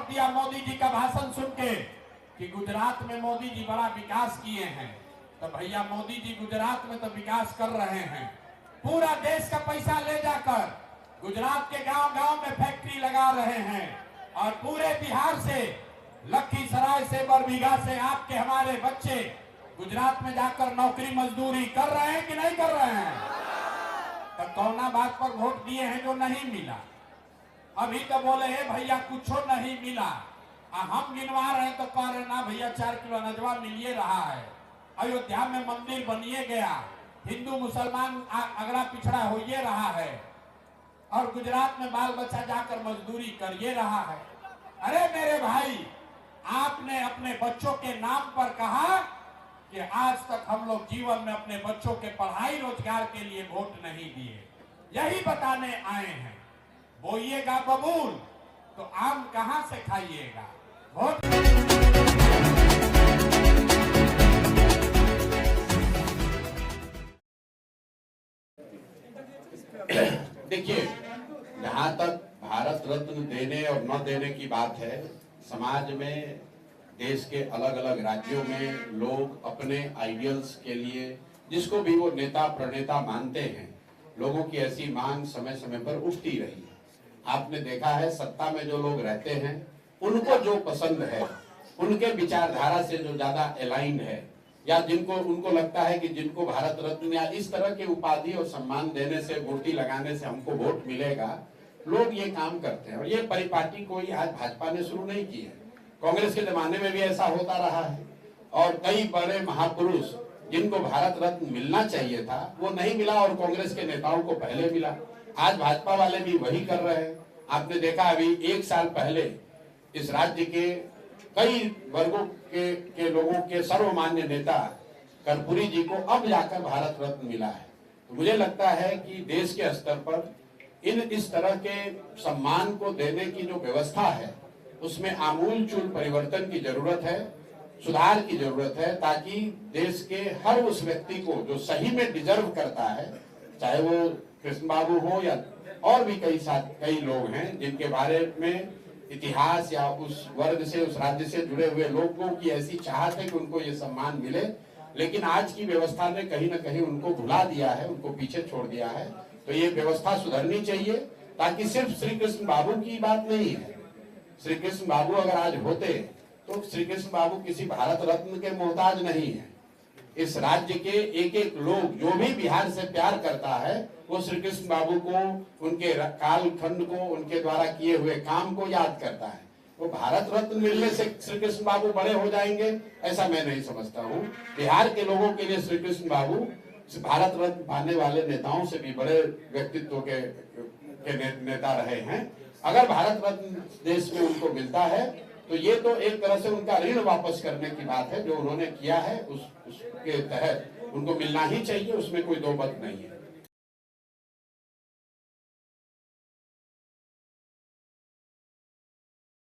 Vote दिया मोदी जी का भाषण सुन के कि गुजरात में मोदी जी बड़ा विकास किए हैं, तो भैया मोदी जी गुजरात में तो विकास कर रहे हैं। पूरा देश का पैसा ले जाकर गुजरात के गांव-गांव में फैक्ट्री लगा रहे हैं और पूरे बिहार से, लखीसराय से, बरबीघा से आपके हमारे बच्चे गुजरात में जाकर नौकरी मजदूरी कर रहे हैं कि नहीं कर रहे हैं? तो कौना बात पर वोट दिए हैं जो नहीं मिला? अभी तो बोले है भैया कुछ नहीं मिला, हम गिनवा रहे हैं तो कह रहे ना भैया 4 किलो अनजवा मिलिए रहा है, अयोध्या में मंदिर बनिए गया, हिंदू मुसलमान अगड़ा पिछड़ा होइए रहा है और गुजरात में बाल बच्चा जाकर मजदूरी करिए रहा है। अरे मेरे भाई, आपने अपने बच्चों के नाम पर कहा कि आज तक हम लोग जीवन में अपने बच्चों के पढ़ाई रोजगार के लिए वोट नहीं दिए, यही बताने आए हैं। बोइएगा बबूल तो आम कहां से खाइएगा? वोट देखिए, जहां तक भारत रत्न देने और न देने की बात है, समाज में, देश के अलग अलग राज्यों में लोग अपने आइडियल्स के लिए जिसको भी वो नेता प्रणेता मानते हैं, लोगों की ऐसी मांग समय समय पर उठती रही है। आपने देखा है सत्ता में जो लोग रहते हैं उनको जो पसंद है, उनके विचारधारा से जो ज्यादा अलाइन है, या जिनको उनको लगता है कि जिनको भारत रत्न या इस तरह के उपाधि और सम्मान देने से, वोटी लगाने से हमको वोट मिलेगा, लोग ये काम करते हैं। और ये परिपाटी कोई आज भाजपा ने शुरू नहीं की है, कांग्रेस के जमाने में भी ऐसा होता रहा है। और कई बड़े महापुरुष जिनको भारत रत्न मिलना चाहिए था वो नहीं मिला और कांग्रेस के नेताओं को पहले मिला। आज भाजपा वाले भी वही कर रहे हैं। आपने देखा अभी 1 साल पहले इस राज्य के कई वर्गों के लोगों के सर्वमान्य नेता कर्पूरी जी को अब जाकर भारत रत्न मिला है। तो मुझे लगता है कि देश के स्तर पर इस तरह के सम्मान को देने की जो व्यवस्था है उसमें आमूलचूल परिवर्तन की जरूरत है, सुधार की जरूरत है, ताकि देश के हर उस व्यक्ति को जो सही में डिजर्व करता है, चाहे वो कृष्ण बाबू हो या और भी कई लोग हैं जिनके बारे में इतिहास या उस वर्ग से, उस राज्य से जुड़े हुए लोगों की ऐसी चाहत है कि उनको ये सम्मान मिले, लेकिन आज की व्यवस्था ने कहीं ना कहीं उनको भुला दिया है, उनको पीछे छोड़ दिया है। तो ये व्यवस्था सुधरनी चाहिए, ताकि सिर्फ श्री कृष्ण बाबू की बात नहीं है। श्री कृष्ण बाबू अगर आज होते तो श्री कृष्ण बाबू किसी भारत रत्न के मोहताज नहीं है। इस राज्य के एक एक लोग जो भी बिहार से प्यार करता है वो श्री कृष्ण बाबू को, उनके कालखंड को, उनके द्वारा किए हुए काम को याद करता है। वो भारत रत्न मिलने से श्री कृष्ण बाबू बड़े हो जाएंगे, ऐसा मैं नहीं समझता हूँ। बिहार के लोगों के लिए श्री कृष्ण बाबू भारत रत्न पाने वाले नेताओं से भी बड़े व्यक्तित्व के नेता रहे हैं। अगर भारत रत्न देश में उनको मिलता है तो ये तो एक तरह से उनका ऋण वापस करने की बात है। जो उन्होंने किया है उसके तहत उनको मिलना ही चाहिए, उसमें कोई दो मत नहीं है।